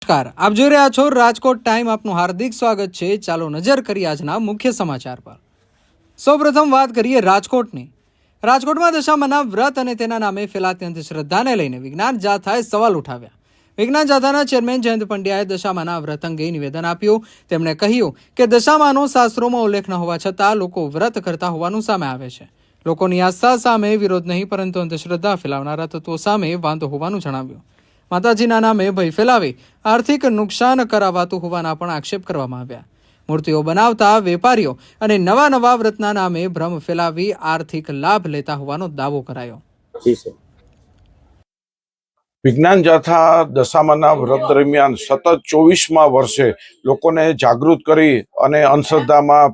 નમસ્કાર, આપ જોઈ રહ્યા છો રાજકોટ ટાઈમ. આપનું હાર્દિક સ્વાગત છે. ચાલો નજર કરીએ આજના મુખ્ય સમાચાર પર. સૌપ્રથમ વાત કરીએ રાજકોટની. રાજકોટમાં દશામાના વ્રત અને તેના નામે ફેલાતી અંધશ્રદ્ધાને લઈને વિજ્ઞાન જાથાએ સવાલ ઉઠાવ્યા. વિજ્ઞાન જાથાના ચેરમેન જયંત પંડ્યાએ દશામાના વ્રત અંગે નિવેદન આપ્યું. તેમણે કહ્યું કે દશામાનો શાસ્ત્રોમાં ઉલ્લેખ ન હોવા છતાં લોકો વ્રત કરતા હોવાનું સામે આવે છે. લોકોની આસ્થા સામે વિરોધ નહીં, પરંતુ અંધશ્રદ્ધા ફેલાવનારા તત્વો સામે વાંધો હોવાનું જણાવ્યું. માતાજીના નામે ભય ફેલાવી આર્થિક નુકસાન કરાવાતું હોવાના પણ આક્ષેપ કરવામાં આવ્યા. મૂર્તિઓ બનાવતા વેપારીઓ અને નવા વ્રતના નામે ભ્રમ ફેલાવી આર્થિક લાભ લેતા હોવાનો દાવો કરાયો. વિજ્ઞાન જાથા દશામાના વ્રત દરમિયાન સતત 24મા વર્ષે લોકોને જાગૃત કરી અને અંધશ્રદ્ધામાં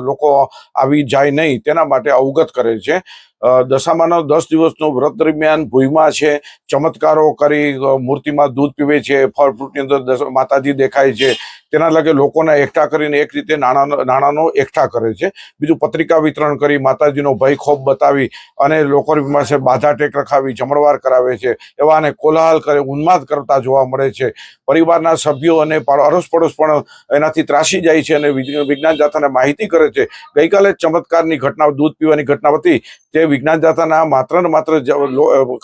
લોકો આવી જાય નહીં તેના માટે અવગત કરે છે. દશામાનો 10 દિવસનો વ્રત દરમિયાન ભૂઈમાં છે, ચમત્કારો કરી મૂર્તિમાં દૂધ પીવે છે, ફળ ફ્રૂટની અંદર માતાજી દેખાય છે, તેના લગે લોકોને એકઠા કરીને એક રીતે નાણાંનો એકઠા કરે છે. બીજું પત્રિકા વિતરણ કરી માતાજીનો ભય ખોફ બતાવી અને લોકોની પાસે બાધા ટેક રખાવી જમણવાર કરાવે છે. એવાને કોલાહલ કરે, ઉન્માદ કરતા જોવા મળે છે. પરિવારના સભ્યો અને અડોસ પડોશ પણ એનાથી ત્રાસી જાય છે અને વિજ્ઞાન જાથાને માહિતી કરે છે. ગઈકાલે ચમત્કારની ઘટના, દૂધ પીવાની ઘટના હતી, તે વિજ્ઞાન જાથાના માત્ર ને માત્ર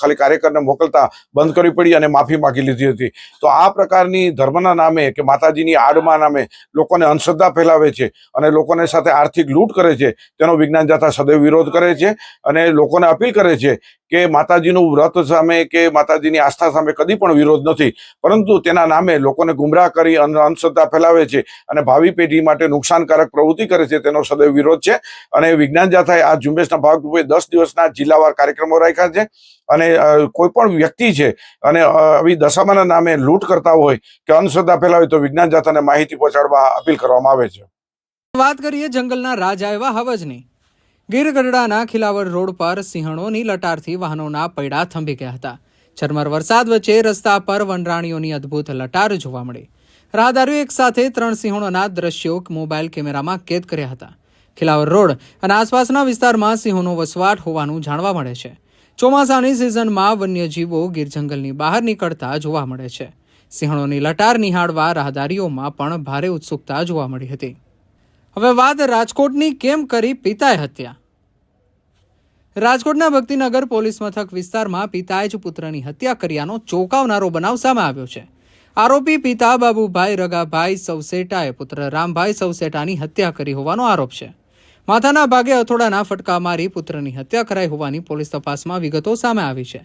ખાલી કાર્યકરને મોકલતા બંધ કરવી પડી અને માફી માંગી લીધી હતી. તો આ પ્રકારની ધર્મના નામે કે માતાજીની આડમાં નામે લોકોને અંધશ્રદ્ધા ફેલાવે છે અને લોકોને સાથે આર્થિક લૂંટ કરે છે, તેનો વિજ્ઞાન જાથા સદૈવ વિરોધ કરે છે અને લોકોને અપીલ કરે છે કે માતાજીનું વ્રત સામે કે માતાજીની આસ્થા સામે કદી પણ વિરોધ નથી, પરંતુ તેના નામે લોકોને ગુમરાહ કરી અંધશ્રદ્ધા ફેલાવે છે અને ભાવિ પેઢી માટે નુકસાનકારક પ્રવૃત્તિ કરે છે, તેનો સદૈવ વિરોધ છે. અને વિજ્ઞાન જાથાએ આ ઝુંબેશના ભાગરૂપે 10 દિવસના જિલ્લાવાર કાર્યક્રમો રાખ્યા છે અને કોઈ પણ વ્યક્તિ છે અને આવી દશામાના નામે લૂંટ કરતા હોય કે અંધશ્રદ્ધા ફેલાવે તો વિજ્ઞાન જાથાને માહિતી પહોંચાડવા અપીલ કરવામાં આવે છે. વાત કરીએ જંગલના રાજા એવા હવજની. ગીર ગઢડાના ખિલાવડ રોડ પર સિંહણોની લટારથી વાહનોના પૈડા થંભી ગયા હતા. ઝરમર વરસાદ વચ્ચે રસ્તા પર વનરાણીઓની અદ્ભુત લટાર જોવા મળી. રાહદારીઓ એક સાથે 3 સિંહણોના દ્રશ્યો મોબાઈલ કેમેરામાં કેદ કર્યા હતા. ખિલાવડ રોડ અને આસપાસના વિસ્તારમાં સિંહોનો વસવાટ હોવાનું જાણવા મળે છે. ચોમાસાની સિઝનમાં વન્યજીવો ગીર જંગલની બહાર નીકળતા જોવા મળે છે. સિંહણોની લટાર નિહાળવા રાહદારીઓમાં પણ ભારે ઉત્સુકતા જોવા મળી હતી. હવે વાત રાજકોટની. કેમ કરી પિતાએ હત્યા? રાજકોટના ભક્તિનગર પોલીસ મથક વિસ્તારમાં પિતાએ જ પુત્રની હત્યા કર્યાનો ચોંકાવનારો બનાવ સામે આવ્યો છે. આરોપી પિતા બાબુભાઈ રગાભાઈ સવસેટાએ પુત્ર રામભાઈ સવસેટાની હત્યા કરી હોવાનો આરોપ છે. માથાના ભાગે હથોડાના ફટકા મારી પુત્રની હત્યા કરાઈ હોવાની પોલીસ તપાસમાં વિગતો સામે આવી છે.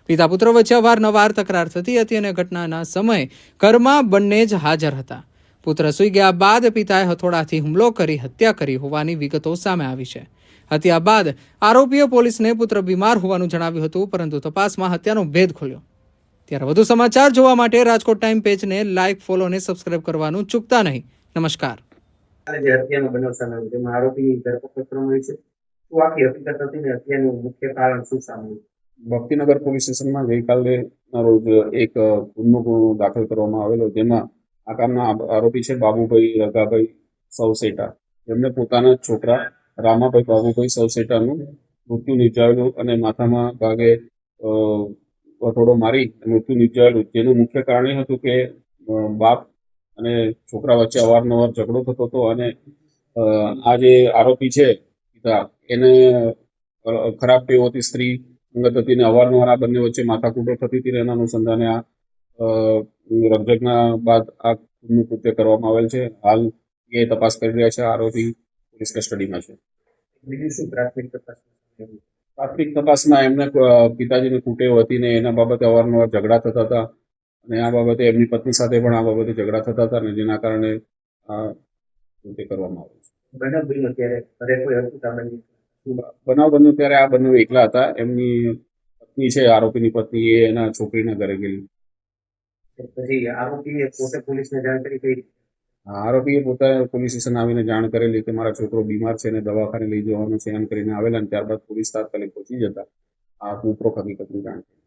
પિતા પુત્ર વચ્ચે અવારનવાર તકરાર થતી હતી અને ઘટનાના સમયે ઘરમાં બંને જ હાજર હતા. પુત્ર સૂઈ ગયા બાદ પિતાએ હથોડાથી હુમલો કરી હત્યા કરી હોવાની વિગતો સામે આવી છે. હત્યા બાદ આરોપીએ પોલીસને પુત્ર બીમાર હોવાનું જણાવ્યું હતું, પરંતુ તપાસમાં હત્યાનો ભેદ ખોલ્યો. ત્યારે વધુ સમાચાર જોવા માટે રાજકોટ ટાઈમ પેજને લાઇક, ફોલો અને સબસ્ક્રાઇબ કરવાનું ચૂકતા નહીં. નમસ્કાર. ભક્તિનગર પોલીસ સ્ટેશનમાં ગઈકાલે રોજ એક ગુનો દાખલ કરવામાં આવેલો, જેમાં આ કામના આરોપી છે બાબુભાઈ રગાભાઈ સવસેટા, જેમને પોતાના છોકરા રામાભાઈ બાબુભાઈ સવસેટાનું મૃત્યુ નિપજાવેલું અને માથામાં ભાગે હથોડો મારી મૃત્યુ નિપજાવેલું. જેનું મુખ્ય કારણ એ હતું કે બાપ અને છોકરા વચ્ચે અવારનવાર ઝઘડો થતો હતો અને આ જે આરોપી છે પિતા, એને ખરાબ ટેવ હતી, સ્ત્રી અંગત હતી ને અવારનવાર આ બંને વચ્ચે માથાકૂટો થતી હતી. એના અનુસંધાને આ રકઝકના બાદ આ ગુનું કૃત્ય કરવામાં આવેલ છે. હાલ એ તપાસ કરી રહ્યા છે. આરોપી પોલીસ કસ્ટડીમાં છે. પ્રાથમિક તપાસમાં એમને પિતાજીની કુટેવ હતી ને એના બાબતે અવારનવાર ઝઘડા થતા હતા અને આ બાબતે એમની પત્ની સાથે પણ આ બાબતે ઝઘડા થતા હતા અને જેના કારણે આ કૃત્ય કરવામાં આવ્યું છે. બનાવ બન્યો ત્યારે આ બંને એકલા હતા. એમની પત્ની છે, આરોપીની પત્ની, એ એના છોકરીના ઘરે ગયેલી. આરોપીએ પોતે પોલીસ સ્ટેશન આવીને જાણ કરેલી કે મારા છોકરો બીમાર છે અને દવાખાને લઈ જવાનો છે એમ કરીને આવેલા, અને ત્યારબાદ પોલીસ તાત્કાલિક પહોંચી જતા આ ઉપરોક્ત હકીકતની જાણ કરી.